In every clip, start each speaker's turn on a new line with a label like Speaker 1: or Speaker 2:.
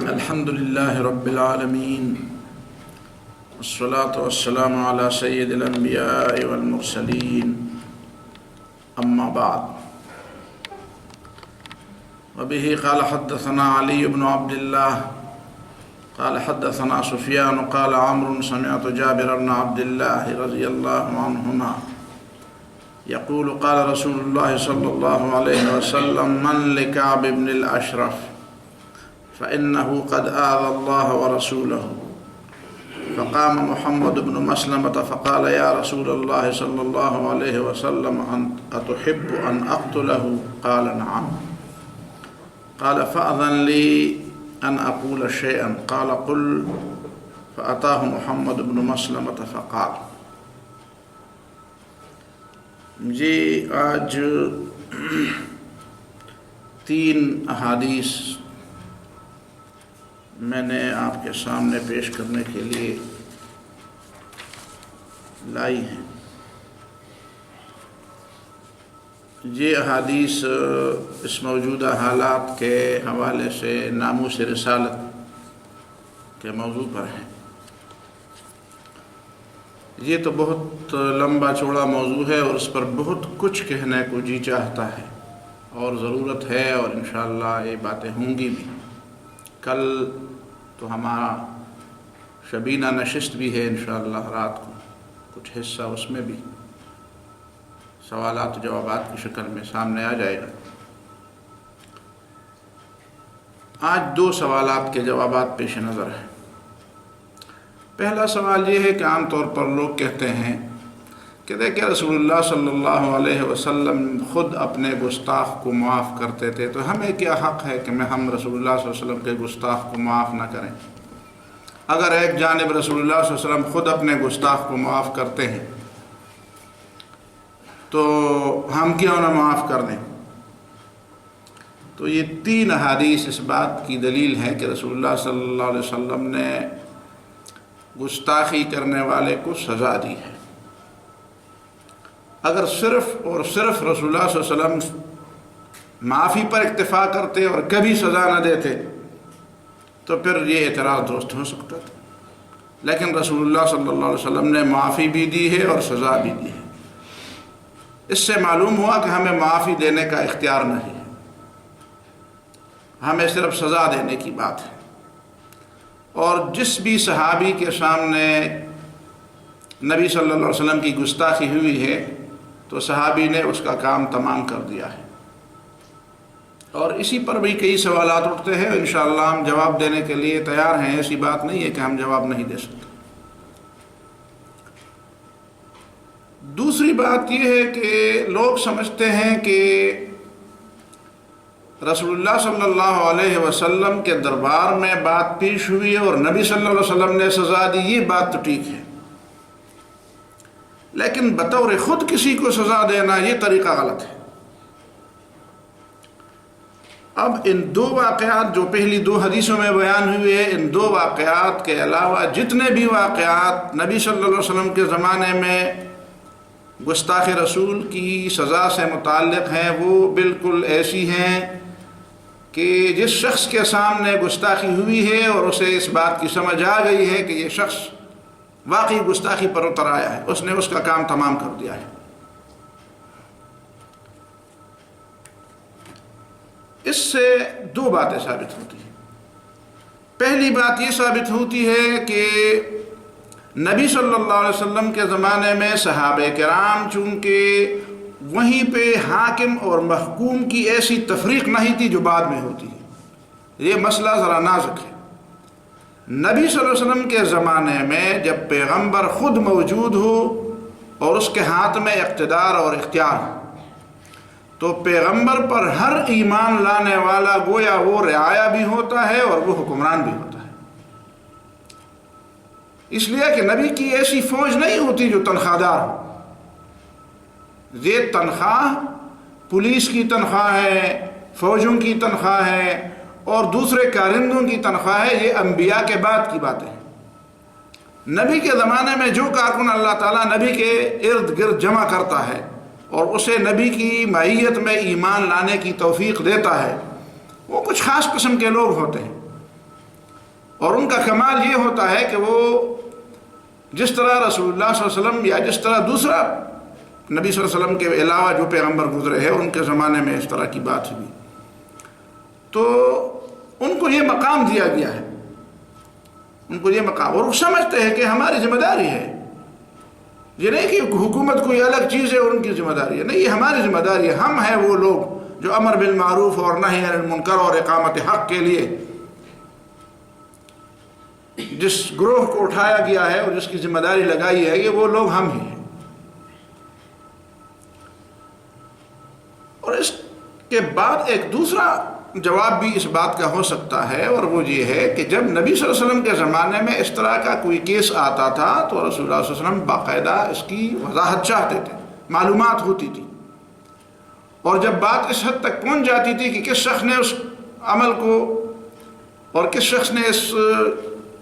Speaker 1: الحمد لله رب العالمين والصلاة والسلام على سيد الأنبياء والمرسلين أما بعد وبه قال حدثنا علي بن عبد الله قال حدثنا سفيان قال عمرو سمعت جابر بن عبد الله رضي الله عنهما يقول قال رسول الله صلى الله عليه وسلم من لكعب بن الأشرف فإنه قد آذى الله ورسوله. فقام محمد بن مسلمة فقال يا رسول الله صلى الله عليه وسلم أتحب أن أقتله؟ قال نعم. قال فأذن لي أن أقول شيئا. قال قل. فأتاه محمد بن مسلمة فقال. جی آج 3 احادیث میں نے آپ کے سامنے پیش کرنے کے لیے لائی ہیں. یہ احادیث اس موجودہ حالات کے حوالے سے ناموس رسالت کے موضوع پر ہیں. یہ تو بہت لمبا چوڑا موضوع ہے اور اس پر بہت کچھ کہنے کو جی چاہتا ہے اور ضرورت ہے، اور انشاءاللہ یہ باتیں ہوں گی بھی. کل تو ہمارا شبینہ نشست بھی ہے انشاءاللہ، رات کو کچھ حصہ اس میں بھی سوالات و جوابات کی شکل میں سامنے آ جائے گا. آج 2 سوالات کے جوابات پیش نظر ہیں. پہلا سوال یہ ہے کہ عام طور پر لوگ کہتے ہیں کہ دیکھیں رسول اللہ صلی اللہ علیہ وسلم خود اپنے گستاخ کو معاف کرتے تھے، تو ہمیں کیا حق ہے کہ ہم رسول اللہ صلی اللہ علیہ وسلم کے گستاخ کو معاف نہ کریں؟ اگر ایک جانب رسول اللہ صلی اللہ علیہ وسلم خود اپنے گستاخ کو معاف کرتے ہیں تو ہم کیوں نہ معاف کر دیں؟ تو یہ 3 احادیث اس بات کی دلیل ہے کہ رسول اللہ صلی اللہ علیہ وسلم نے گستاخی کرنے والے کو سزا دی ہے. اگر صرف اور صرف رسول اللہ صلی اللہ علیہ وسلم معافی پر اکتفا کرتے اور کبھی سزا نہ دیتے تو پھر یہ اعتراض درست ہو سکتا تھا، لیکن رسول اللہ صلی اللہ علیہ وسلم نے معافی بھی دی ہے اور سزا بھی دی ہے. اس سے معلوم ہوا کہ ہمیں معافی دینے کا اختیار نہیں ہے، ہمیں صرف سزا دینے کی بات ہے. اور جس بھی صحابی کے سامنے نبی صلی اللہ علیہ وسلم کی گستاخی ہوئی ہے تو صحابی نے اس کا کام تمام کر دیا ہے. اور اسی پر بھی کئی سوالات اٹھتے ہیں، انشاءاللہ ہم جواب دینے کے لیے تیار ہیں. ایسی بات نہیں ہے کہ ہم جواب نہیں دے سکتے. دوسری بات یہ ہے کہ لوگ سمجھتے ہیں کہ رسول اللہ صلی اللہ علیہ وسلم کے دربار میں بات پیش ہوئی ہے اور نبی صلی اللہ علیہ وسلم نے سزا دی، یہ بات تو ٹھیک ہے، لیکن بطور خود کسی کو سزا دینا یہ طریقہ غلط ہے. اب ان 2 واقعات جو پہلی 2 حدیثوں میں بیان ہوئے ہیں، ان 2 واقعات کے علاوہ جتنے بھی واقعات نبی صلی اللہ علیہ وسلم کے زمانے میں گستاخ رسول کی سزا سے متعلق ہیں وہ بالکل ایسی ہیں کہ جس شخص کے سامنے گستاخی ہوئی ہے اور اسے اس بات کی سمجھ آ گئی ہے کہ یہ شخص واقعی گستاخی پر اتر آیا ہے، اس نے اس کا کام تمام کر دیا ہے. اس سے 2 باتیں ثابت ہوتی ہیں. پہلی بات یہ ثابت ہوتی ہے کہ نبی صلی اللہ علیہ وسلم کے زمانے میں صحابہ کرام چونکہ وہیں پہ حاکم اور محکوم کی ایسی تفریق نہیں تھی جو بعد میں ہوتی ہے. یہ مسئلہ ذرا نازک ہے. نبی صلی اللہ علیہ وسلم کے زمانے میں جب پیغمبر خود موجود ہو اور اس کے ہاتھ میں اقتدار اور اختیار ہو تو پیغمبر پر ہر ایمان لانے والا گویا وہ رعایا بھی ہوتا ہے اور وہ حکمران بھی ہوتا ہے. اس لیے کہ نبی کی ایسی فوج نہیں ہوتی جو تنخواہ دار ہو. یہ تنخواہ پولیس کی تنخواہ ہے، فوجوں کی تنخواہ ہے اور دوسرے کارندوں کی تنخواہ ہے. یہ انبیاء کے بعد کی باتیں ہیں. نبی کے زمانے میں جو کارکن اللہ تعالیٰ نبی کے ارد گرد جمع کرتا ہے اور اسے نبی کی معیت میں ایمان لانے کی توفیق دیتا ہے وہ کچھ خاص قسم کے لوگ ہوتے ہیں، اور ان کا کمال یہ ہوتا ہے کہ وہ جس طرح رسول اللہ صلی اللہ علیہ وسلم یا جس طرح دوسرا نبی صلی اللہ علیہ وسلم کے علاوہ جو پیغمبر گزرے ہیں ان کے زمانے میں اس طرح کی بات ہوئی تو ان کو یہ مقام دیا گیا ہے، ان کو یہ مقام، اور وہ سمجھتے ہیں کہ ہماری ذمہ داری ہے، یہ نہیں کہ حکومت کوئی الگ چیز ہے اور ان کی ذمہ داری ہے، نہیں، یہ ہماری ذمہ داری ہے، ہم ہیں وہ لوگ جو امر بالمعروف اور نہی عن المنکر اور اقامت حق کے لیے جس گروہ کو اٹھایا گیا ہے اور جس کی ذمہ داری لگائی ہے، یہ وہ لوگ ہم ہی ہیں۔ اور اس کے بعد ایک دوسرا جواب بھی اس بات کا ہو سکتا ہے، اور وہ یہ ہے کہ جب نبی صلی اللہ علیہ وسلم کے زمانے میں اس طرح کا کوئی کیس آتا تھا تو رسول اللہ صلی اللہ علیہ وسلم باقاعدہ اس کی وضاحت چاہتے تھے، معلومات ہوتی تھی، اور جب بات اس حد تک پہنچ جاتی تھی کہ کس شخص نے اس عمل کو اور کس شخص نے اس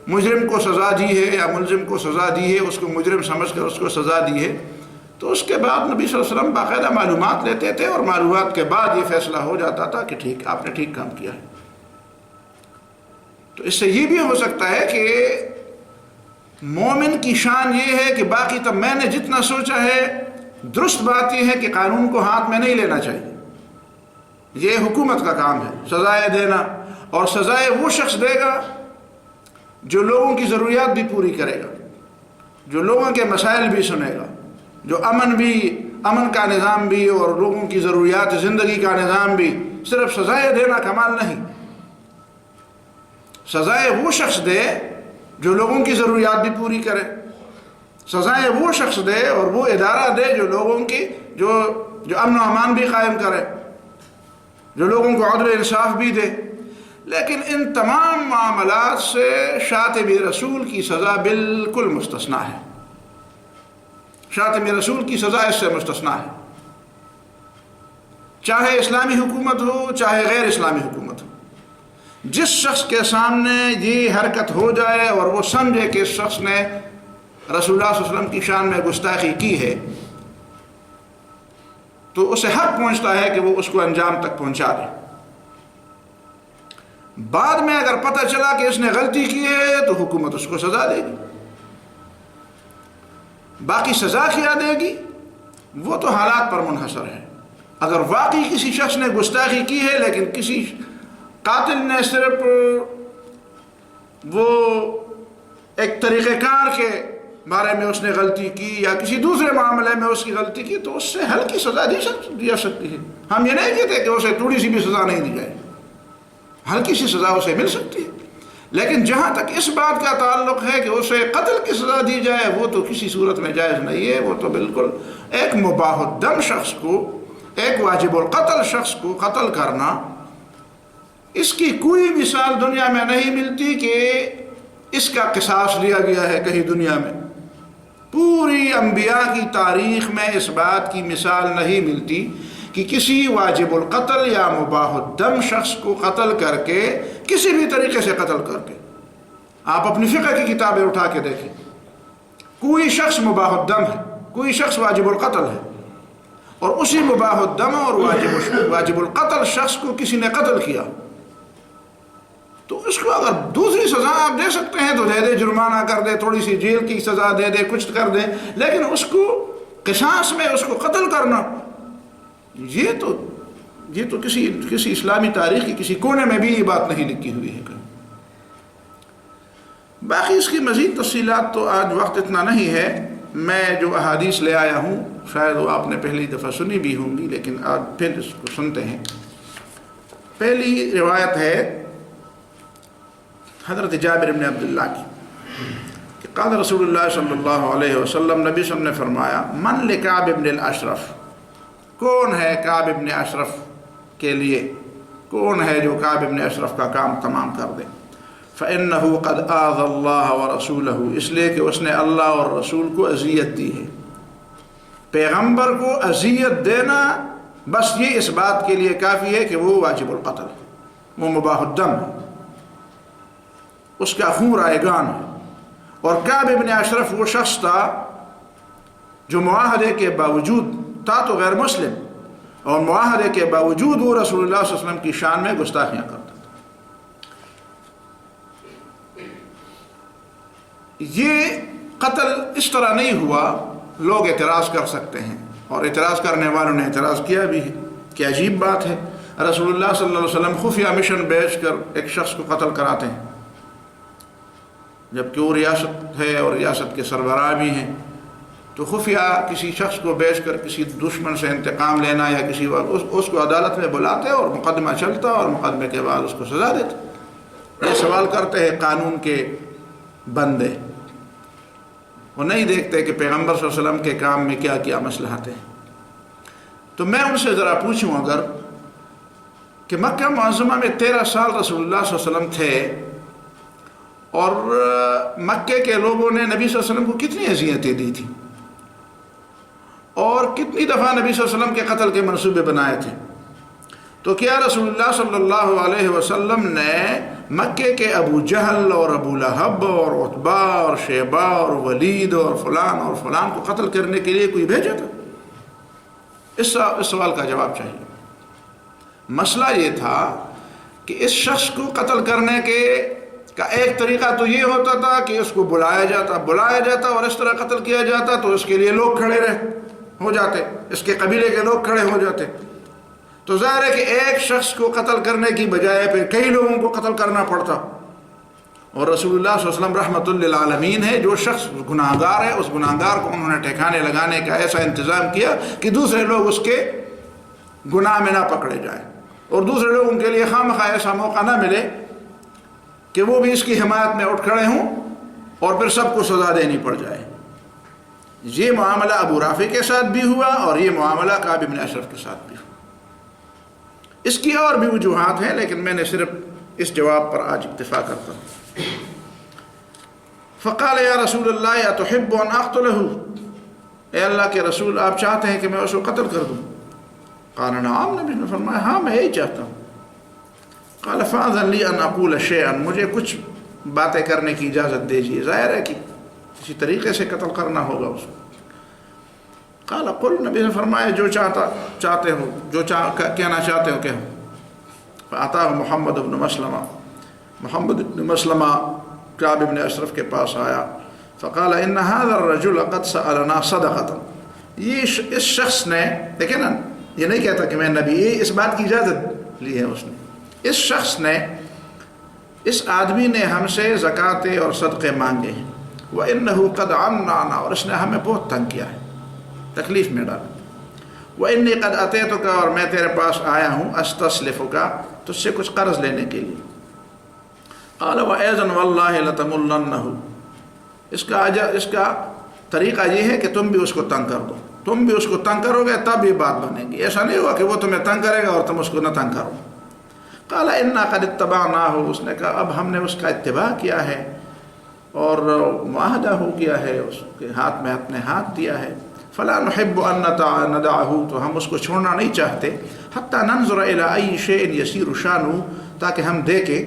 Speaker 1: مجرم کو سزا دی ہے یا ملزم کو سزا دی ہے، اس کو مجرم سمجھ کر اس کو سزا دی ہے، تو اس کے بعد نبی صلی اللہ علیہ وسلم باقاعدہ معلومات لیتے تھے، اور معلومات کے بعد یہ فیصلہ ہو جاتا تھا کہ ٹھیک، آپ نے ٹھیک کام کیا ہے۔ تو اس سے یہ بھی ہو سکتا ہے کہ مومن کی شان یہ ہے کہ باقی تب میں نے جتنا سوچا ہے، درست بات یہ ہے کہ قانون کو ہاتھ میں نہیں لینا چاہیے، یہ حکومت کا کام ہے سزائیں دینا، اور سزائیں وہ شخص دے گا جو لوگوں کی ضروریات بھی پوری کرے گا، جو لوگوں کے مسائل بھی سنے گا، جو امن کا نظام بھی اور لوگوں کی ضروریات زندگی کا نظام بھی۔ صرف سزائیں دینا کمال نہیں، سزائیں وہ شخص دے جو لوگوں کی ضروریات بھی پوری کرے، سزائیں وہ شخص دے اور وہ ادارہ دے جو لوگوں کی جو امن و امان بھی قائم کرے، جو لوگوں کو عدل و انصاف بھی دے۔ لیکن ان تمام معاملات سے شاتم رسول کی سزا بالکل مستثنیٰ ہے، شاتم رسول کی سزا اس سے مستثنیٰ ہے، چاہے اسلامی حکومت ہو چاہے غیر اسلامی حکومت ہو۔ جس شخص کے سامنے یہ حرکت ہو جائے اور وہ سمجھے کہ اس شخص نے رسول اللہ صلی اللہ علیہ وسلم کی شان میں گستاخی کی ہے، تو اسے حق پہنچتا ہے کہ وہ اس کو انجام تک پہنچا دے۔ بعد میں اگر پتہ چلا کہ اس نے غلطی کی ہے تو حکومت اس کو سزا دے گی، باقی سزا کیا دے گی وہ تو حالات پر منحصر ہے۔ اگر واقعی کسی شخص نے گستاخی کی ہے لیکن کسی قاتل نے صرف وہ ایک طریقہ کار کے بارے میں اس نے غلطی کی یا کسی دوسرے معاملے میں اس کی غلطی کی، تو اس سے ہلکی سزا دی جا سکتی ہے۔ ہم یہ نہیں کہتے کہ اسے تھوڑی سی بھی سزا نہیں دی جائے، ہلکی سی سزا اسے مل سکتی ہے، لیکن جہاں تک اس بات کا تعلق ہے کہ اسے قتل کی سزا دی جائے وہ تو کسی صورت میں جائز نہیں ہے۔ وہ تو بالکل ایک مباح الدم شخص کو، ایک واجب القتل شخص کو قتل کرنا، اس کی کوئی مثال دنیا میں نہیں ملتی کہ اس کا قصاص لیا گیا ہے کہیں دنیا میں۔ پوری انبیاء کی تاریخ میں اس بات کی مثال نہیں ملتی کہ کسی واجب القتل یا مباح الدم شخص کو قتل کر کے، کسی بھی طریقے سے قتل کر کے، آپ اپنی فقہ کی کتابیں اٹھا کے دیکھیں، کوئی شخص مباح الدم ہے، کوئی شخص واجب القتل ہے، اور اسی مباح الدم اور واجب القتل شخص کو کسی نے قتل کیا، تو اس کو اگر دوسری سزا آپ دے سکتے ہیں تو دے دے، جرمانہ کر دے، تھوڑی سی جیل کی سزا دے دے، کچھ کر دے، لیکن اس کو قصاص میں اس کو قتل کرنا، یہ تو کسی اسلامی تاریخ کی کسی کونے میں بھی یہ بات نہیں لکھی ہوئی ہے۔ باقی اس کی مزید تفصیلات تو آج وقت اتنا نہیں ہے، میں جو احادیث لے آیا ہوں شاید وہ آپ نے پہلی دفعہ سنی بھی ہوں گی، لیکن آج پھر اس کو سنتے ہیں۔ پہلی روایت ہے حضرت جابر بن عبداللہ کی کہ قال رسول اللہ صلی اللہ علیہ وسلم، نبی صلی اللہ علیہ وسلم نے فرمایا، من لکعب بن الاشرف، کون ہے کعب بن اشرف کے لیے، کون ہے جو کعب بن اشرف کا کام تمام کر دے؟ فَإِنَّهُ قَدْ آذَى اللَّهَ وَرَسُولَهُ، اس لیے کہ اس نے اللہ اور رسول کو اذیت دی ہے۔ پیغمبر کو اذیت دینا بس یہ اس بات کے لیے کافی ہے کہ وہ واجب القتل ہے، وہ مباح الدم ہے، اس کا خون رائگان ہے۔ اور کعب بن اشرف وہ شخص تھا جو معاہدے کے باوجود تھا تو غیر مسلم، اور معاہدے کے باوجود وہ رسول اللہ صلی اللہ علیہ وسلم کی شان میں گستاخیاں کرتا تھا۔ یہ قتل اس طرح نہیں ہوا، لوگ اعتراض کر سکتے ہیں، اور اعتراض کرنے والوں نے اعتراض کیا بھی ہے کہ عجیب بات ہے، رسول اللہ صلی اللہ علیہ وسلم خفیہ مشن بھیج کر ایک شخص کو قتل کراتے ہیں، جبکہ وہ ریاست ہے اور ریاست کے سربراہ بھی ہیں، تو خفیہ کسی شخص کو بھیج کر کسی دشمن سے انتقام لینا یا کسی وقت اس کو عدالت میں بلاتے اور مقدمہ چلتا اور مقدمے کے بعد اس کو سزا دیتے۔ یہ سوال کرتے ہیں قانون کے بندے، وہ نہیں دیکھتے کہ پیغمبر صلی اللہ علیہ وسلم کے کام میں کیا کیا مصلحت ہے۔ تو میں ان سے ذرا پوچھوں اگر کہ مکہ معظمہ میں 13 سال رسول اللہ صلی اللہ علیہ وسلم تھے، اور مکے کے لوگوں نے نبی صلی اللہ علیہ وسلم کو کتنی اذیتیں دی تھیں، اور کتنی دفعہ نبی صلی اللہ علیہ وسلم کے قتل کے منصوبے بنائے تھے، تو کیا رسول اللہ صلی اللہ علیہ وسلم نے مکے کے ابو جہل اور ابو لہب اور عتبہ اور شیبہ اور ولید اور فلان کو قتل کرنے کے لیے کوئی بھیجا تھا؟ اس سوال کا جواب چاہیے۔ مسئلہ یہ تھا کہ اس شخص کو قتل کرنے کا ایک طریقہ تو یہ ہوتا تھا کہ اس کو بلایا جاتا اور اس طرح قتل کیا جاتا تو اس کے لیے لوگ کھڑے ہو جاتے، اس کے قبیلے کے لوگ کھڑے ہو جاتے۔ تو ظاہر ہے کہ ایک شخص کو قتل کرنے کی بجائے پھر کئی لوگوں کو قتل کرنا پڑتا، اور رسول اللہ صلی اللہ علیہ وسلم رحمۃ للعالمین ہے، جو شخص گناہگار ہے اس گناہگار کو انہوں نے ٹھکانے لگانے کا ایسا انتظام کیا کہ دوسرے لوگ اس کے گناہ میں نہ پکڑے جائیں، اور دوسرے لوگوں کے لیے خواہ ایسا موقع نہ ملے کہ وہ بھی اس کی حمایت میں اٹھ کھڑے ہوں اور پھر سب کو سزا دینی پڑ جائے۔ یہ معاملہ ابو رافع کے ساتھ بھی ہوا، اور یہ معاملہ کعب بن اشرف کے ساتھ بھی ہوا۔ اس کی اور بھی وجوہات ہیں، لیکن میں نے صرف اس جواب پر آج اکتفا کرتا ہوں۔ فقال یا رسول اللہ اتحب ان اقتلہ، اے اللہ کے رسول آپ چاہتے ہیں کہ میں اس کو قتل کر دوں؟ قال نعم، نبی نے فرمایا ہاں میں یہی چاہتا ہوں۔ قال فاذن لی ان اقول شیئا، مجھے کچھ باتیں کرنے کی اجازت دیجیے، ظاہر ہے کہ کسی طریقے سے قتل کرنا ہوگا اس کو۔ قال قل، نبی نے فرمایا جو چاہتے ہو، جو کہنا چاہتے ہو کہو۔ فاتاہ محمد بن مسلمہ کعب بن اشرف کے پاس آیا، فقال ان هذا الرجل قد سألنا صدقۃ، اس شخص نے، دیکھیں نا یہ نہیں کہتا کہ میں نبی، اس بات کی اجازت لی ہے اس نے، اس شخص نے، اس آدمی نے ہم سے زکوٰۃ اور صدقے مانگے ہیں، وَإِنَّهُ قَدْ عَنَّانَا، اور اس نے ہمیں بہت تنگ کیا ہے، تکلیف میں ڈالا، وَإِنِّي قَدْ أَتَيْتُكَ، اور میں تیرے پاس آیا ہوں، أَسْتَسْلِفُكَ، تجھ سے کچھ قرض لینے کے لیے۔ قال وَأَيْضًا وَاللَّهِ لَتَمُلَّنَّهُ، اس کا طریقہ یہ ہے کہ تم بھی اس کو تنگ کر دو، تم بھی اس کو تنگ کرو گے تب یہ بات بنے گی، ایسا نہیں ہوا کہ وہ تمہیں تنگ کرے گا اور تم اس کو نہ تنگ کرو۔ قال إِنَّا قَدِ اتَّبَعْنَاهُ، اس نے کہا اب ہم نے اس کا اتباع کیا ہے اور معاہدہ ہو گیا ہے، اس کے ہاتھ میں اپنے ہاتھ دیا ہے۔ فَلَا نُحِبُّ أَن نَّدَعَهُ، تو ہم اس کو چھوڑنا نہیں چاہتے، حَتَّى نَنْظُرَ إِلَىٰ أَيِّ شَيْءٍ يَسِيرُ شَأْنُهُ، تاکہ ہم دیکھیں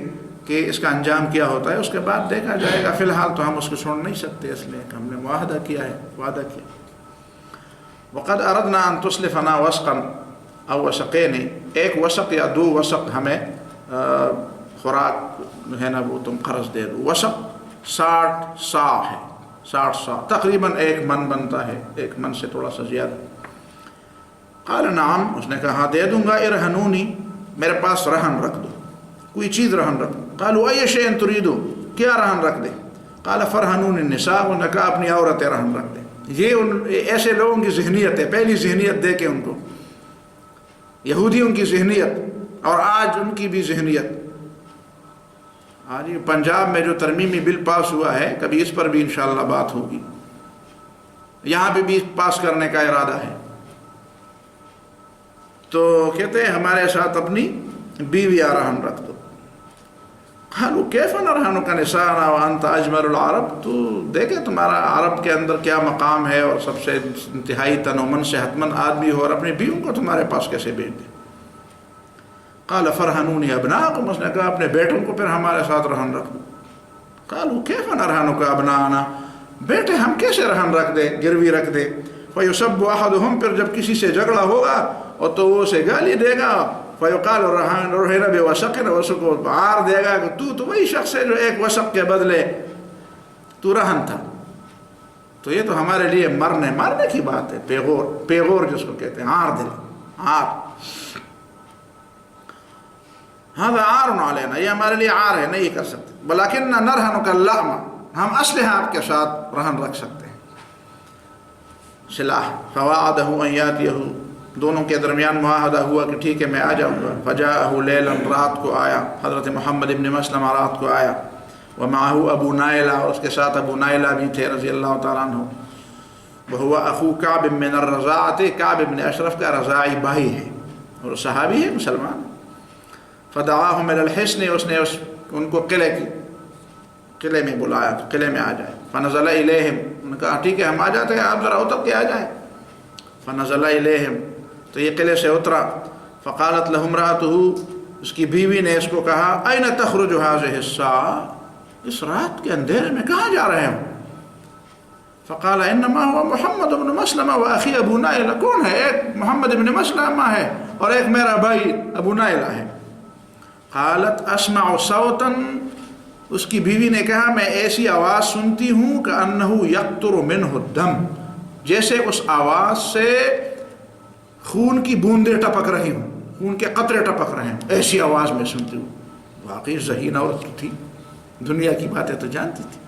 Speaker 1: کہ اس کا انجام کیا ہوتا ہے، اس کے بعد دیکھا جائے گا، فی الحال تو ہم اس کو چھوڑ نہیں سکتے، اس لیے کہ ہم نے معاہدہ کیا ہے، وعدہ کیا۔ وَقَدْ أَرَدْنَا أَن تُسْلِفَنَا وَسْقًا أَوْ وَسَقَيْنِ، ایک وسق یا دو وسق ہمیں خوراک ہے نا وہ تم قرض دے دو۔ وسق 60 سا ہے، 60 سا تقریباً 1 من بنتا ہے، 1 من سے تھوڑا سا زیادہ۔ قال نعم، اس نے کہا ہاں دے دوں گا، ارہنونی، میرے پاس رہن رکھ دو، کوئی چیز رہن رکھ دو۔ قالوا ای شیء تريدو، کیا رہن رکھ دے؟ قال فرہنون النساء، انہوں نے کہا اپنی عورتیں رہن رکھ دیں۔ یہ ایسے لوگوں کی ذہنیت ہے، پہلی ذہنیت دے کے ان کو، یہودیوں کی ذہنیت اور آج ان کی بھی ذہنیت۔ آج پنجاب میں جو ترمیمی بل پاس ہوا ہے، کبھی اس پر بھی انشاءاللہ بات ہوگی، یہاں پہ بھی پاس کرنے کا ارادہ ہے۔ تو کہتے ہیں ہمارے ساتھ اپنی بیویاں رہن رکھ دو۔ قالوا کیف نرہنک نساءنا وانت اجمل العرب، تو دیکھے تمہارا عرب کے اندر کیا مقام ہے اور سب سے انتہائی تن و من صحت مند آدمی ہو، اور اپنی بیویوں کو تمہارے پاس کیسے بھیج دیں؟ قال فرہنونی ابناءکم، اس نے کہا اپنے بیٹوں کو پھر ہمارے ساتھ رہن رکھ دو۔ قالوا کیف نرہنک ابناءنا، بیٹے ہم کیسے رہن رکھ دیں، گروی رکھ دیں؟ فیسب احدہم، پھر جب کسی سے جھگڑا ہوگا اور تو وہ اسے گالی دے گا، فیقال رہنا بے وثق، اس کو عار دے گا کہ تو وہی شخص ہے جو ایک وثق کے بدلے تو رہن تھا. تو یہ تو ہمارے لیے مارنے کی بات ہے. پیغور جس کو کہتے ہیں، عار دل، عار. هذا عار علینا، یہ ہمارے لیے عار ہے، نہیں کر سکتے. بلکننا نرہن کاللحم، ہم اسلحہ آپ کے ساتھ رہن رکھ سکتے ہیں، سلاح. فواعدہ ان یاتیہ، دونوں کے درمیان معاہدہ ہوا کہ ٹھیک ہے میں آ جاؤں گا. فجاءہ لیلا، رات کو آیا. حضرت محمد ابن مسلمہ رات کو آیا. ومعه ابو نائلہ، اور اس کے ساتھ ابو نائلہ بھی تھے رضی اللہ تعالیٰ عنہ. وہو اخو کعب من الرضاعۃ، کعب ابن اشرف کا رضاعی بھائی ہے اور صحابی ہے، مسلمان. فدعاهم الى الحصن، اس نے ان کو قلعے میں بلایا کہ قلعے میں آ جائے. فنزل الیہم، انہوں نے کہا ٹھیک ہے ہم آ جاتے ہیں، آپ ذرا اتر کے آ جائیں. فنزل الیہم، تو یہ قلعے سے اترا. فقالت له امرأته، اس کی بیوی نے اس کو کہا این تخرج هذه الساعة، اس رات کے اندھیرے میں کہاں جا رہے ہو؟ فقال انما هو محمد بن مسلمہ واخی ابو نائلہ. کون ہے؟ ایک محمد بن مسلمہ ہے اور ایک میرا بھائی ابو نائلہ ہے. قالت اسمع صوتا، اس کی بیوی نے کہا میں ایسی آواز سنتی ہوں کہ انہ یقطر منہ الدم، جیسے اس آواز سے خون کی بوندیں ٹپک رہی ہوں، خون کے قطرے ٹپک رہے ہیں، ایسی آواز میں سنتی ہوں. واقعی ذہین عورت تھی، دنیا کی باتیں تو جانتی تھی.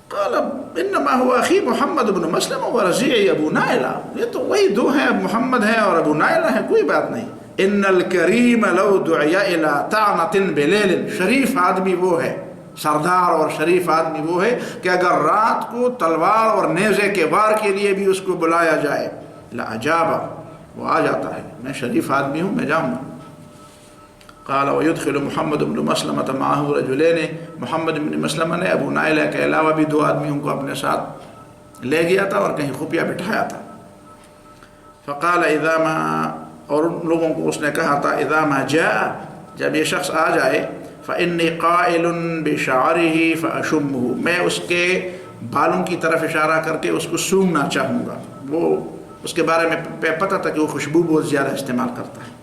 Speaker 1: قال انما هو اخی محمد بن مسلمہ ورضیعی ابو نائلہ، یہ تو وہی دو ہیں، محمد ہے اور ابو نائلہ ہے، کوئی بات نہیں. ان الکریم لو دعی الی طعنۃ بلیل، شریف آدمی وہ ہے، سردار اور شریف آدمی وہ ہے کہ اگر رات کو تلوار اور نیزے کے وار کے لیے بھی اس کو بلایا جائے لاجابہ، وہ آ جاتا ہے. میں شریف آدمی ہوں، میں جاؤں گا. قال ويدخل محمد بن مسلمة معه رجلين، محمد بن مسلمہ نے ابو نائلہ کے علاوہ بھی دو آدمیوں کو اپنے ساتھ لے گیا تھا اور کہیں خفیہ بٹھایا تھا. فقال اذا ما، اور ان لوگوں کو اس نے کہا تھا اذا ما جاء، جب یہ شخص آ جائے، فانی قائل بشعره فاشمه، میں اس کے بالوں کی طرف اشارہ کر کے اس کو سونگنا چاہوں گا. وہ اس کے بارے میں پتہ تھا کہ وہ خوشبو بہت زیادہ استعمال کرتا ہے.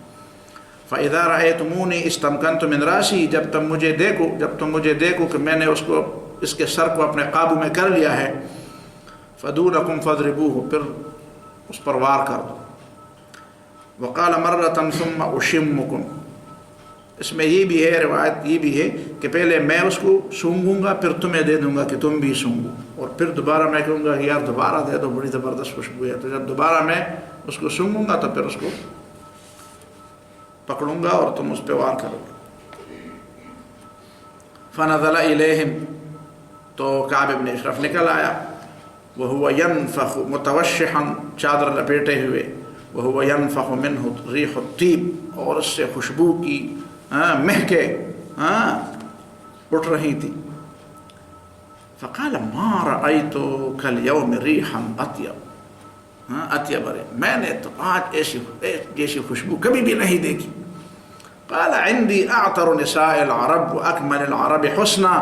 Speaker 1: فَإِذَا رَأَيْتُمُونِي اسْتَمْكَنْتُ مِنْ رَأْسِي، جب تم مجھے دیکھو کہ میں نے اس کے سر کو اپنے قابو میں کر لیا ہے. فَدُونَكُمْ فَاضْرِبُوهُ، پھر اس پر وار کر دو. وَقَالَ مَرَّةً ثُمَّ أُشِمُّكُمْ، اس میں یہ بھی ہے، روایت یہ بھی ہے کہ پہلے میں اس کو سونگوں گا پھر تمہیں دے دوں گا کہ تم بھی سونگو، اور پھر دوبارہ میں کہوں گا کہ یار دوبارہ دے دو، بڑی زبردست خوشبو ہے. تو جب دوبارہ میں اس کو سونگوں گا تو پھر اس کو پکڑوں گا اور تم اس پہ وار کرو گے. فنزل الیہم، تو کعب ابن اشرف نکل آیا. وہو ینفخ متوشحا، چادر لپیٹے ہوئے. وہو ینفخ منہ ریح الطیب، اور اس سے خوشبو کی مہکیں اٹھ رہی تھی. فقال ما رأیت کالیوم ریحا اطیب، اطیب، میں نے تو آج جیسی خوشبو کبھی بھی نہیں دیکھی. قال عندي اعطر نساء العرب واكمل العرب حسنا،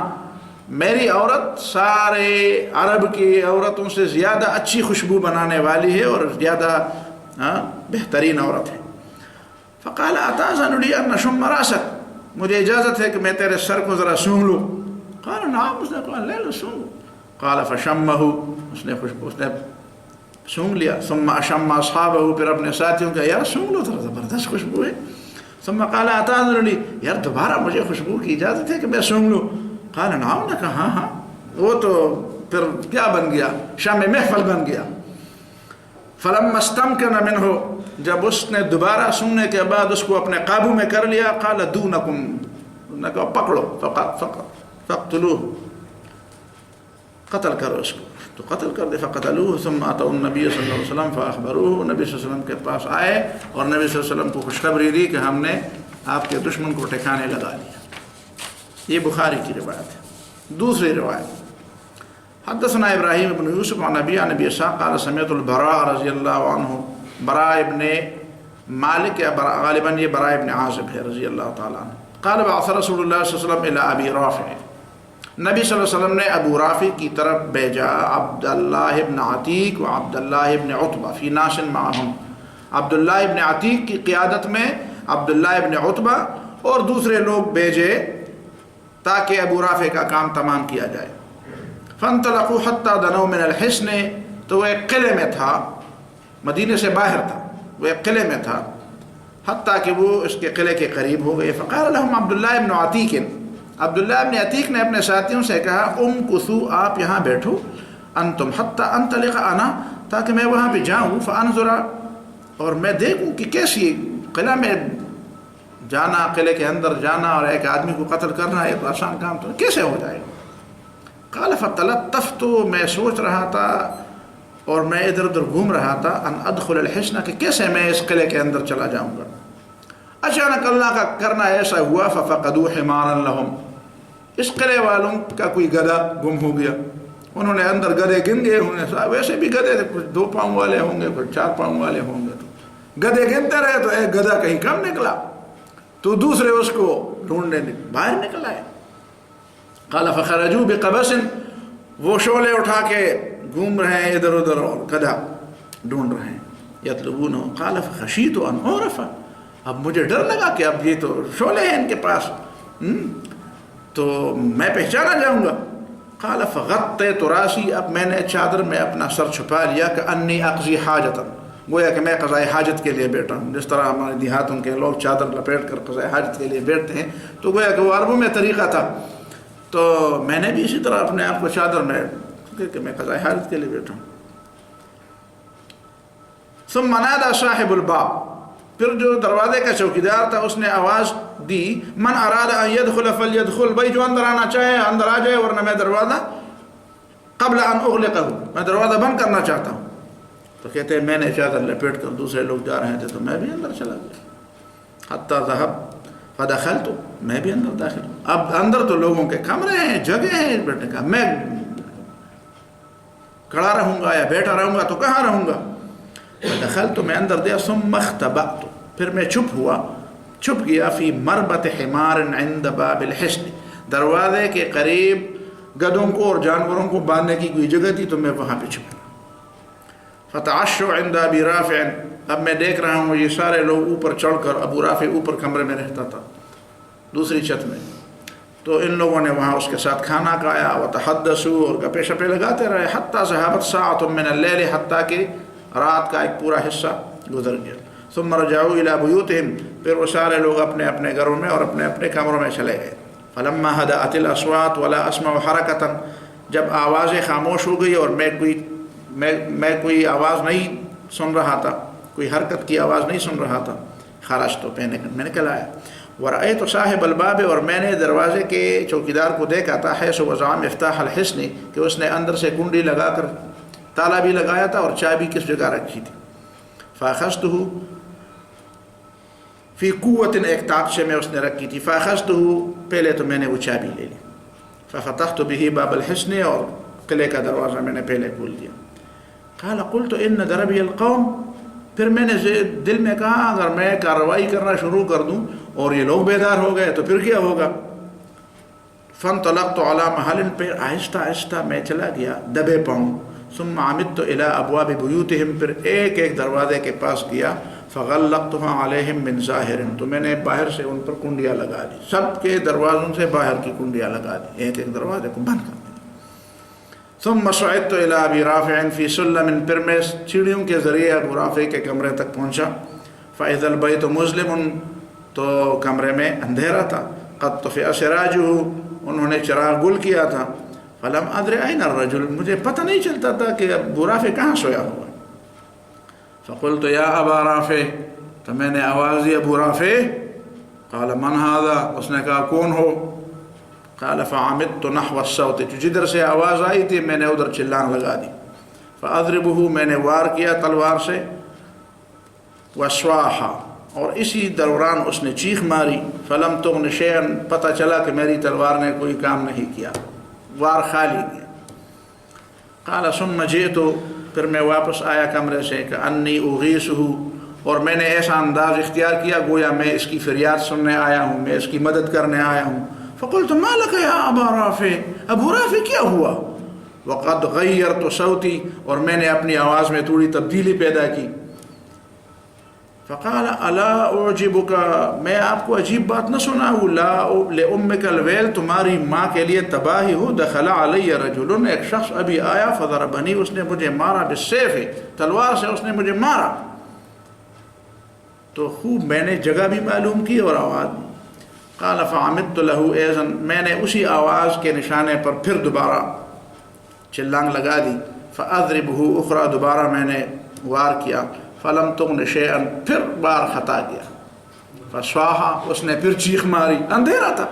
Speaker 1: میری عورت سارے عرب کی عورتوں سے زیادہ اچھی خوشبو بنانے والی ہے اور زیادہ بہترین عورت ہے. فقال اتاذن لي ان اشم راسك، مجھے اجازت ہے کہ میں تیرے سر کو ذرا سونگ لوں. قال نعم، اس نے کہا لے لو سونگ. قال فشمه، اس نے سونگ لیا. ثم اشم اصحابه، پھر اپنے ساتھیوں کا یار سونگ لو، ذرا زبردست خوشبو ہے. ثم قال اتاذن لي، یار دوبارہ مجھے خوشبو کی اجازت ہے کہ میں سونگ لوں. قال نعم، نے کہا ہاں. وہ تو پھر کیا بن گیا، شام محفل بن گیا. فلما استمكن منه، جب اس نے دوبارہ سننے کے بعد اس کو اپنے قابو میں کر لیا. قال دونکم، نے کہا پکڑو. فقتلوه، قتل کرو اس کو. تو قتل کر دے. فقتلوه ثم اتوا النبي صلی اللہ علیہ وسلم فاخبروه، نبی صلی اللہ علیہ وسلم کے پاس آئے اور نبی صلی اللہ علیہ وسلم کو خوشخبری دی کہ ہم نے آپ کے دشمن کو ٹھکانے لگا لیا. یہ بخاری کی روایت ہے. دوسری روایت، حدثنا ابراہیم بن یوسف عن ابی عن ابی اسحاق قال سمعت البراء رضی اللہ عنہ، براء ابن مالک، یا غالباً یہ براء ابن عازب ہے رضی اللہ تعالیٰ عنہ. قال بعث رسول اللہ صلی اللہ علیہ وسلم الى ابی رافع، نبی صلی اللہ علیہ وسلم نے ابو رافع کی طرف بھیجا عبداللہ ابن عتیق و عبداللہ ابن عتبہ فی ناس معہم، عبداللہ ابن عتیق کی قیادت میں عبداللہ ابن عتبہ اور دوسرے لوگ بھیجے تاکہ ابو رافع کا کام تمام کیا جائے۔ فانطلقوا حتی دنوا من الحصن، تو وہ ایک قلعے میں تھا، مدینے سے باہر تھا، وہ ایک قلعے میں تھا، حتیٰ کہ وہ اس کے قلعے کے قریب ہو گئے۔ فقال لهم عبداللہ ابن عتیق، عبداللہ ابن عتیق نے اپنے ساتھیوں سے کہا امکثوا، آپ یہاں بیٹھو، انتم حتی انطلق انا، تاکہ میں وہاں پہ جاؤں، فانظر، اور میں دیکھوں کہ کیسی قلعہ میں جانا، قلعے کے اندر جانا اور ایک آدمی کو قتل کرنا ایک آسان کام تو کیسے ہو جائے گا۔ قال فتلطفت، میں سوچ رہا تھا اور میں ادھر ادھر گھوم رہا تھا، ان ادخل الحصن، کہ کیسے میں اس قلعے کے اندر چلا جاؤں گا۔ اچانک اللہ کا کرنا ایسا ہوا، ففقدوا حمارا لهم، اس قلعے والوں کا کوئی گدھا گم ہو گیا۔ انہوں نے اندر گدھے گن گئے ہوں گے، ویسے بھی گدھے تھے، کچھ 2 پاؤں والے ہوں گے، کچھ 4 پاؤں والے ہوں گے، تو گدھے گنتے رہے تو ایک گدھا کہیں کم نکلا تو دوسرے اس کو ڈھونڈنے باہر نکل آئے۔ قال فخرجوا بقبس، وہ شعلے اٹھا کے گھوم رہے ہیں ادھر ادھر اور گدھا ڈھونڈ رہے ہیں، یطلبونه۔ قال فخشیت ان اعرف، اب مجھے ڈر لگا کہ اب یہ تو شعلے ہیں ان کے پاس، تو میں پہچانا جاؤں گا۔ قال فغطیت راسی، اب میں نے چادر میں اپنا سر چھپا لیا، کہ انی اقضی حاجتا، گویا کہ میں قضاء حاجت کے لیے بیٹھا ہوں، جس طرح ہمارے دیہاتوں کے لوگ چادر لپیٹ کر قضاء حاجت کے لیے بیٹھتے ہیں، تو گویا کہ وہ عربوں میں طریقہ تھا، تو میں نے بھی اسی طرح اپنے آپ کو چادر میں کہ میں قضاء حاجت کے لیے بیٹھا ہوں۔ ثم نادى صاحب الباب، پھر جو دروازے کا چوکیدار تھا اس نے آواز دی، من اراد ان يدخل فليدخل، بھائی جو اندر آنا چاہے اندر آ جائے، ورنہ میں دروازہ قبل ان اغلقه، میں دروازہ بند کرنا چاہتا ہوں۔ تو کہتے ہیں میں نے چادر لپیٹ کر، دوسرے لوگ جا رہے تھے تو میں بھی اندر چلا گیا، حتی ذهب فدخلت، میں بھی اندر داخل ہوں۔ اب اندر تو لوگوں کے کمرے ہیں، جگہ ہیں بیٹھنے کا، میں کھڑا رہوں گا یا بیٹھا رہوں گا تو کہاں رہوں گا۔ دخلت، میں اندر گیا، ثم اختبأت، پھر میں چھپ گیا، فی مربط حمار عند باب الحصن، دروازے کے قریب گدھوں کو اور جانوروں کو باندھنے کی کوئی جگہ تھی تو میں وہاں پہ چھپ گیا۔ فتعشوا عند ابی رافع، اب میں دیکھ رہا ہوں یہ سارے لوگ اوپر چڑھ کر، ابو رافع اوپر کمرے میں رہتا تھا دوسری چھت میں، تو ان لوگوں نے وہاں اس کے ساتھ کھانا کھایا، وتحدثوا، اور گپے شپے لگاتے رہے، حتی ذهبت ساعۃ من اللیل، حتیٰ کہ رات کا ایک پورا حصہ گزر گیا۔ ثم رجعوا الى بیوتہم، پھر وہ سارے لوگ اپنے اپنے گھروں میں اور اپنے اپنے کمروں میں چلے گئے۔ فلما هدأت الاصوات ولا اسمع حرکۃ، جب آوازیں خاموش ہو گئی اور میں کوئی آواز نہیں سن رہا تھا، کوئی حرکت کی آواز نہیں سن رہا تھا، خرجت، تو میں نکل آیا۔ ورأيت صاحب الباب، اور میں نے دروازے کے چوکیدار کو دیکھا تھا، حيث وضع مفتاح الحصن، کہ اس نے اندر سے کنڈی لگا کر تالا بھی لگایا تھا اور چابی کس جگہ رکھی تھی۔ فاخذته فی قوت، ایک تاقچے میں اس نے رکھی تھی، فاخذته، پہلے تو میں نے وہ چابی لے لی، ففتحت به باب الحصن، اور قلعے کا دروازہ میں نے پہلے کھول دیا۔ قال قلت ان دربی القوم، پھر میں نے دل میں کہا اگر میں کارروائی کرنا شروع کر دوں اور یہ لوگ بیدار ہو گئے تو پھر کیا ہوگا۔ فانطلقت على محل، پھر آہستہ آہستہ میں چلا گیا دبے پاؤں، ثم عمدت الى ابواب بیوتہم، پھر ایک ایک دروازے کے پاس گیا، فغلقتها علیہم من ظاہر، تو میں نے باہر سے ان پر کنڈیاں لگا دی، سب کے دروازوں سے باہر کی کنڈیاں لگا دی، ایک ایک دروازے کو بند کر دیا۔ ثم صعدت الى ابی رافع فی سلم، پھر میں سیڑھیوں کے ذریعے ابو رافع کے کمرے تک پہنچا، فاذا البیت مظلم، تو کمرے میں اندھیرا تھا، قد طفئ سراجہ، انہوں نے چراغ گل کیا تھا، فلم ادر این الرجل، مجھے پتہ نہیں چلتا تھا کہ ابو رافع کہاں سویا ہوا۔ فقلت یا ابا رافع، تو میں نے آواز دی ابو رافع، قال من هذا، اس نے کہا کون ہو، قال فعمدت نحو الصوت، جدھر سے آواز آئی تھی میں نے ادھر چلان لگا دی، فاضربه، میں نے وار کیا تلوار سے، وصواح، اور اسی دوران اس نے چیخ ماری، فلم تغن شیئا، پتہ چلا کہ میری تلوار نے کوئی کام نہیں کیا، وار خالی گیا۔ قال ثم جئت، پھر میں واپس آیا کمرے سے، کہ انی اغیثہ، اور میں نے ایسا انداز اختیار کیا گویا میں اس کی فریاد سننے آیا ہوں، میں اس کی مدد کرنے آیا ہوں، فقلت ما لك یا ابا رافع، ابو رافع کیا ہوا؟ وقد غیرت صوتی، اور میں نے اپنی آواز میں تھوڑی تبدیلی پیدا کی. فقال الا اعجبک، میں آپ کو عجیب بات نہ سناؤں؟ لا لامک الویل، تمہاری ماں کے لیے تباہی ہو. دخل علی رجل، ایک شخص ابھی آیا، فضربنی، اس نے مجھے مارا، بالسیف، تلوار سے اس نے مجھے مارا. تو خوب میں نے جگہ بھی معلوم کی اور آواز. قال فعمدت له ایضا، میں نے اسی آواز کے نشانے پر پھر دوبارہ چلانگ لگا دی. فاضربه اخرى، دوبارہ میں نے وار کیا. فلم تغن شیئا، پھر بار خطا گیا. فصاح، اس نے پھر چیخ ماری، اندھیرا تھا،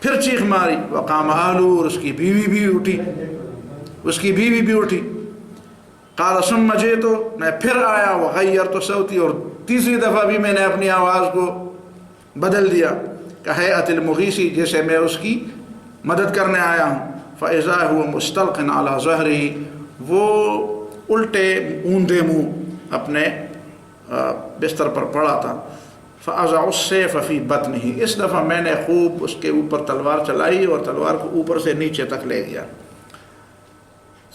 Speaker 1: پھر چیخ ماری. وقام اہلہ، اور اس کی بیوی بھی اٹھی، اس کی بیوی بھی اٹھی. قال ثم جئت، میں پھر آیا. وغیرت صوتی، اور تیسری دفعہ بھی میں نے اپنی آواز کو بدل دیا. کہیئت المغیثی، جیسے میں اس کی مدد کرنے آیا ہوں. فاذا هو مستلق على ظهره، وہ الٹے اوندے منہ اپنے بستر پر پڑا تھا. فاضع السیف فی بطنہ، اس دفعہ میں نے خوب اس کے اوپر تلوار چلائی اور تلوار کو اوپر سے نیچے تک لے گیا.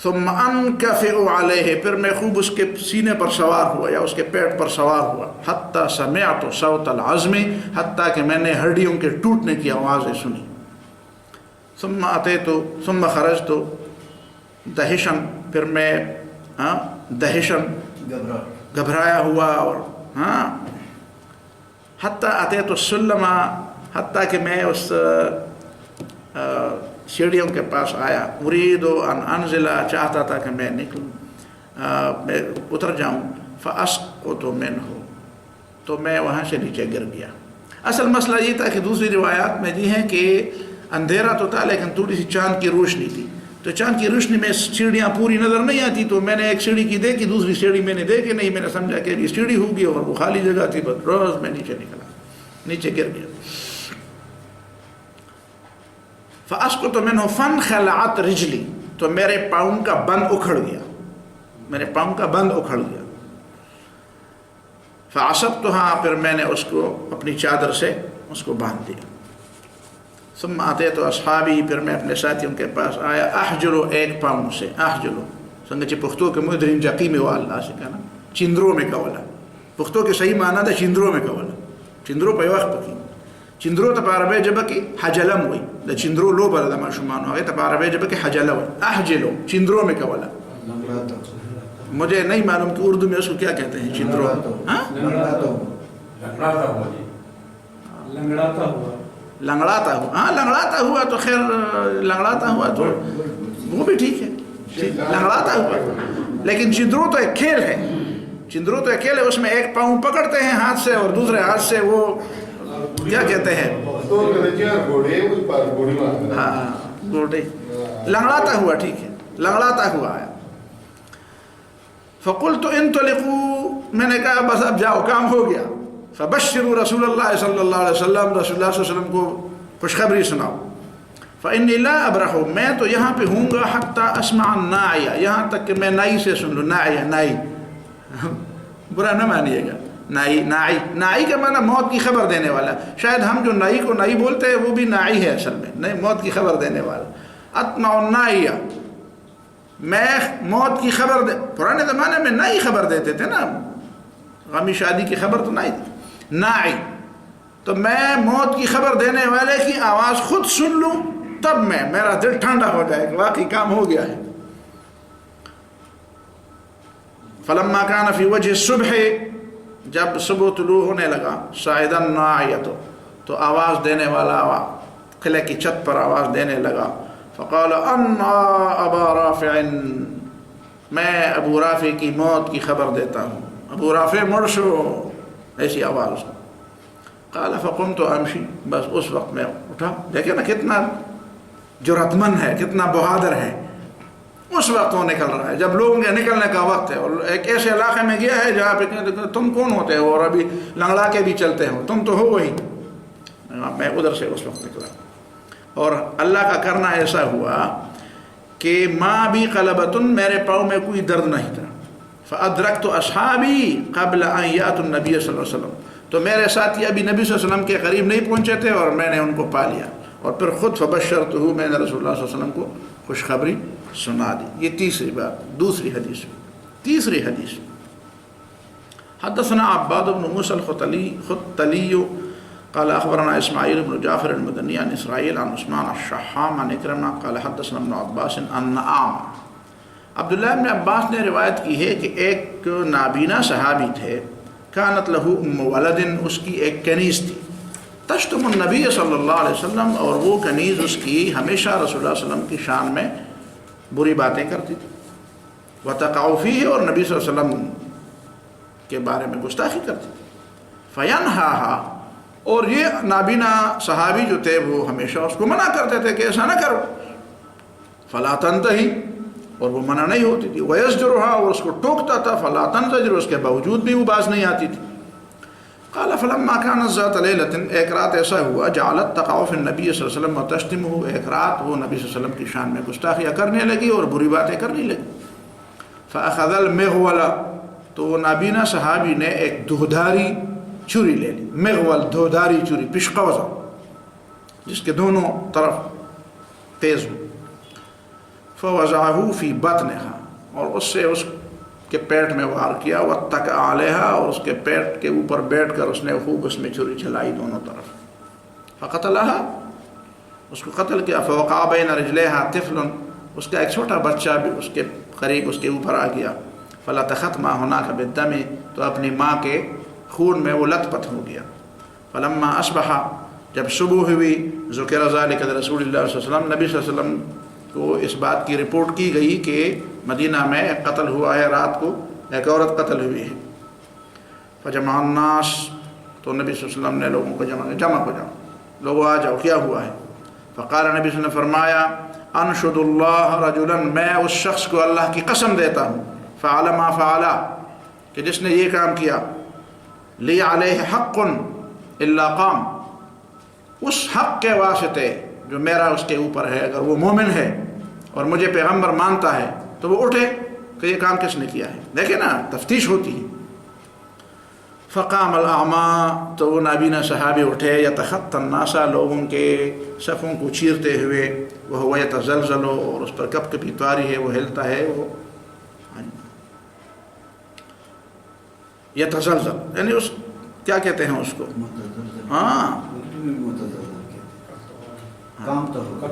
Speaker 1: ثم انکفئ علیہ، پھر میں خوب اس کے سینے پر سوار ہوا یا اس کے پیٹ پر سوار ہوا. حتی سمعت صوت العظم، حتیٰ کہ میں نے ہڈیوں کے ٹوٹنے کی آوازیں سنی. ثم اتیت ثم خرجت دہشن، پھر میں دہشن گھبرایا ہوا، اور حتیٰ اتیت السلم، حتیٰ کہ میں اس سیڑھیوں کے پاس آیا. اريد ان انزل، چاہتا تھا کہ میں نکلوں، میں اتر جاؤں. فاسقط منه، تو میں وہاں سے نیچے گر گیا. اصل مسئلہ یہ تھا کہ دوسری روایات میں یہ ہے کہ اندھیرا تو تھا لیکن تھوڑی سی چاند کی روشنی تھی، تو چاند کی روشنی میں سیڑھیاں پوری نظر نہیں آتی. تو میں نے ایک سیڑھی کی دیکھی، دوسری سیڑھی میں نے دیکھی نہیں. میں نے سمجھا کہ یہ سیڑھی ہوگی اور وہ خالی جگہ تھی، بس روز میں نیچے نکلا، نیچے گر گیا. فاسقط منه فانخلعت رجلی، تو میرے پاؤں کا بند اکھڑ گیا، میرے پاؤں کا بند اکھڑ گیا. فعصبتها، پھر میں نے اس کو اپنی چادر سے اس کو باندھ دیا. ثم اتیت اصحابی، پھر میں اپنے ساتھیوں کے پاس آیا. احجلو، ایک پاؤں سے، احجلو سنگچ پختو کے مدرین جقی میں والله سے کہنا چندرو میں کولا. پختو کے صحیح معنی تھا چندرو میں کولا. چندرو پہ وقت پکی چندرو تپاربے جب کہ حجلم ہوئی، دا چندرو لو بلدا ما شمان ہوئے تپاربے جب کہ حجلہ ہوئی. احجلو چندرو میں کولا. مجھے نہیں معلوم کہ اردو میں اس کو کیا کہتے ہیں چندرو. لنگڑاتا ہوا، ہاں لنگڑاتا ہوا تو خیر، لنگڑاتا ہوا تو وہ بھی ٹھیک ہے، لنگڑاتا ہوا. لیکن چندرو تو ایک کھیل ہے، چندرو تو ایک کھیل ہے، اس میں ایک پاؤں پکڑتے ہیں ہاتھ سے اور دوسرے ہاتھ سے وہ کیا کہتے ہیں، ہاں گوڑے. لنگڑاتا ہوا ٹھیک ہے، لنگڑاتا ہوا آیا. فقلت انطلقوا، میں نے کہا بس اب جاؤ، کام ہو گیا. فبشروا رسول اللہ صلی اللہ علیہ وسلم، رسول اللہ صلی اللہ علیہ وسلم کو خوشخبری سناؤ. فإني لا أبرح، میں تو یہاں پہ ہوں گا، حتى أسمع الناعیہ، یہاں تک کہ میں نائی سے سن لوں. ناعیہ، نائی برا نہ مانیے گا، نائی، نائی، نائی کا معنی موت کی خبر دینے والا. شاید ہم جو نائی کو نائی بولتے ہیں وہ بھی نائی ہے اصل میں، نہیں، موت کی خبر دینے والا. أطمع الناعیہ، میں موت کی خبر دے. پرانے زمانے میں نائی خبر دیتے تھے نا، غمی شادی کی خبر تو نائی دی. نائی، تو میں موت کی خبر دینے والے کی آواز خود سن لوں تب میں، میرا دل ٹھنڈا ہو جائے کہ واقعی کام ہو گیا ہے. فلما كان في وجه الصبح، جب صبح طلوع ہونے لگا، صاعد الناعیۃ، تو آواز دینے والا قلعے کی چھت پر آواز دینے لگا. فقال انا ابا رافع، میں ابو رافع کی موت کی خبر دیتا ہوں، ابو رافع مر شو، ایسی آواز. قال فقمت امشی، بس اس وقت میں اٹھا. دیکھیں نا کتنا جرأت مند ہے، کتنا بہادر ہے. اس وقت وہ نکل رہا ہے جب لوگوں کے نکلنے کا وقت ہے، اور ایک ایسے علاقے میں گیا ہے جہاں پہ تم کون ہوتے ہو اور ابھی لنگڑا کے بھی چلتے ہو، تم تو ہو وہی. میں ادھر سے اس وقت نکلا، اور اللہ کا کرنا ایسا ہوا کہ ماں بھی قلبتن، میرے پاؤں میں کوئی درد نہیں تھا. فادرکت اصحابی قبل ان یاتوا النبی صلی اللہ علیہ وسلم، تو میرے ساتھی ابھی نبی صلی اللہ علیہ وسلم کے قریب نہیں پہنچے تھے اور میں نے ان کو پا لیا. اور پھر خود فبشرتہ، میں نے رسول اللہ صلی اللہ علیہ وسلم کو خوشخبری سنا دی۔ یہ تیسری بات، دوسری حدیث میں۔ تیسری حدیث، حدثنا عباد بن موسى الختلي قال اخبرنا اسماعیل بن جعفر المدنی عن اسرائیل عن عثمان الشحام عن اکرمہ قال حدثنا ابن عباس ان اعمى، عبداللہ ابن عباس نے روایت کی ہے کہ ایک نابینا صحابی تھے، کانت لہ ام ولد، اس کی ایک کنیز تھی، تشتم النبی صلی اللہ علیہ وسلم، اور وہ کنیز اس کی ہمیشہ رسول اللہ علیہ وسلم کی شان میں بری باتیں کرتی تھی، وتقع فیہ، اور نبی صلی اللہ علیہ وسلم کے بارے میں گستاخی کرتی تھی، فینہاہا، اور یہ نابینا صحابی جو تھے وہ ہمیشہ اس کو منع کرتے تھے کہ ایسا نہ کرو، فلا تنتہی، اور وہ منع نہیں ہوتی تھی، ویزجرھا، اور اس کو ٹوکتا تھا، فلا تنزجر، اس کے باوجود بھی وہ باز نہیں آتی تھی۔ قال فلما كانت ذات لیلۃ، ایک رات ایسا ہوا، جعلت تقع فی النبی صلی اللہ علیہ وسلم وتشتمہ، ایک رات وہ نبی صلی اللہ علیہ وسلم کی شان میں گستاخیاں کرنے لگی اور بری باتیں کرنے لگی، فاخذ المغول، تو وہ نابینا صحابی نے ایک دھودھاری چھری لے لی، مغول دھودھاری چھری، پشقوزہ، جس کے دونوں طرف تیز ہو، فوضعہ فی بطنہا، اور اس سے اس کے پیٹ میں وار کیا، واتکأ علیہا، اور اس کے پیٹ کے اوپر بیٹھ کر اس نے خوب اس میں چھری چلائی دونوں طرف، فقتلہا، اس کو قتل کیا، فوقع بین رجلیہا طفل، اس کا ایک چھوٹا بچہ بھی اس کے قریب اس کے اوپر آ گیا، فلطخت ما ہناک بالدم، تو اپنی ماں کے خون میں وہ لت پت ہو گیا، فلما اصبح، جب صبح ہوئی، ذکر ذلک رسول اللہ صلی اللہ علیہ وسلم، نبی صلی اللہ علیہ وسلم کو اس بات کی رپورٹ کی گئی کہ مدینہ میں ایک قتل ہوا ہے، رات کو ایک عورت قتل ہوئی ہے، فجمع الناس، تو نبی صلی اللہ علیہ وسلم نے لوگوں کو جمع ہو جاؤ، لوگوں آ جاؤ، کیا ہوا ہے؟ فقال، نبی صلی اللہ علیہ وسلم نے فرمایا، انشد اللہ رجلا، میں اس شخص کو اللہ کی قسم دیتا ہوں، فعل ما فعل، کہ جس نے یہ کام کیا، لی علیہ حق الا قام، اس حق کے واسطے جو میرا اس کے اوپر ہے، اگر وہ مومن ہے اور مجھے پیغمبر مانتا ہے تو وہ اٹھے کہ یہ کام کس نے کیا ہے، دیکھیں نا تفتیش ہوتی ہے۔ فقام الاعمى، تو وہ نابینا صحابی اٹھے، یتخطى الناس، لوگوں کے صفوں کو چیرتے ہوئے، وهو یتزلزل، اور اس پر کپ کپی طاری ہے، وہ ہلتا ہے، وہ یتزلزل، یعنی اس کیا کہتے ہیں اس کو، ہاں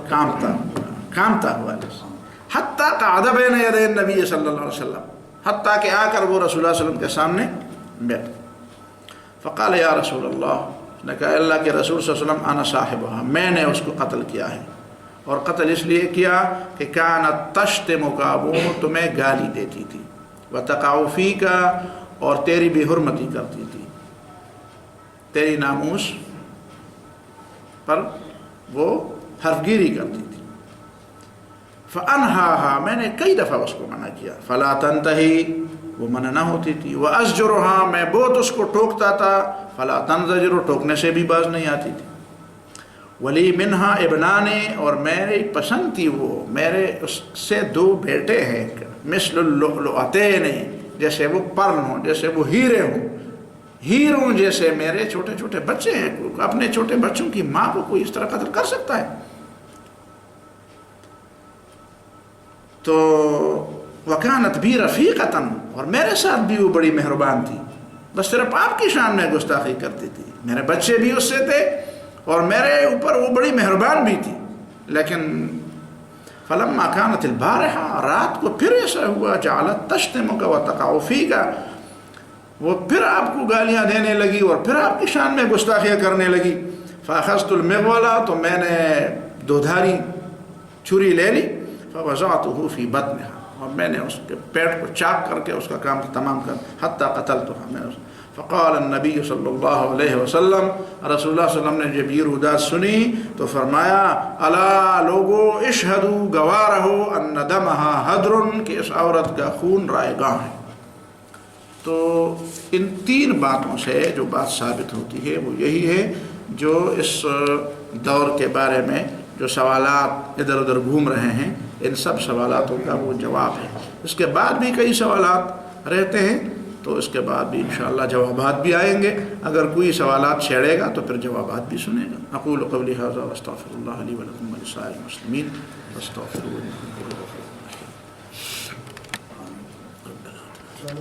Speaker 1: کامتا ہوا، حتیٰ قعد بین یدی النبی صلی اللہ علیہ وسلم، حتیٰ کہ آ کر وہ رسول اللہ صلی اللہ علیہ وسلم کے سامنے بیٹھ، فقال یا رسول اللہ، نے کہا اللہ کے رسول صلی اللہ علیہ وسلم، انا صاحبها، میں نے اس کو قتل کیا ہے، اور قتل اس لیے کیا کہ کانت تشتمک، وہ تمہیں گالی دیتی تھی، وتقع فیک، اور تیری بے حرمتی کرتی تھی، تیری ناموس پر وہ حرف گیری کرتی تھی، فانہاہا، میں نے کئی دفعہ اس کو منع کیا، فلا تنتہی، وہ منع نہ ہوتی تھی، وازجرھا، میں بہت اس کو ٹوکتا تھا، فلا تنزجر، ٹوکنے سے بھی باز نہیں آتی تھی، ولی منہا ابنان، اور میری پسند تھی وہ، میرے اس سے دو بیٹے ہیں، مثل اللؤلؤتین، جیسے وہ پرل ہوں، جیسے وہ ہیرے ہوں، ہیروں جیسے میرے چھوٹے چھوٹے بچے ہیں، اپنے چھوٹے بچوں کی ماں کو کوئی اس طرح قتل کر سکتا ہے؟ تو وکانت بھی رفیقتاً، اور میرے ساتھ بھی وہ بڑی مہربان تھی، بس صرف آپ کی شان میں گستاخی کرتی تھی، میرے بچے بھی اس سے تھے اور میرے اوپر وہ بڑی مہربان بھی تھی، لیکن فلما كانت البارحہ، رات کو پھر ایسا ہوا، جعلت تشتمک وتقع فیک، وہ پھر آپ کو گالیاں دینے لگی اور پھر آپ کی شان میں گستاخیاں کرنے لگی، فاخذت المغول، تو میں نے دودھاری چھری لے لی، فوضعته فی بطنها، اور میں نے اس کے پیٹ کو چاک کر کے اس کا کام تمام کر، حتی قتلتها، میں فقال النبی صلی اللہ علیہ وسلم، رسول اللہ صلی اللہ علیہ وسلم نے جب یہ رودات سنی تو فرمایا، الا لوگو اشہدو، گواہ رہو، ان دمها حدر، کہ اس عورت کا خون رائے گاہ ہے۔ تو ان تین باتوں سے جو بات ثابت ہوتی ہے وہ یہی ہے، جو اس دور کے بارے میں جو سوالات ادھر ادھر گھوم رہے ہیں، ان سب سوالاتوں کا وہ جواب ہے۔ اس کے بعد بھی کئی سوالات رہتے ہیں تو اس کے بعد بھی انشاءاللہ جوابات بھی آئیں گے، اگر کوئی سوالات چھیڑے گا تو پھر جوابات بھی سنے گا۔ اقول قولی ھذا واستغفر اللہ لی ولکم ولسائر المسلمین فاستغفروہ انہ هو الغفور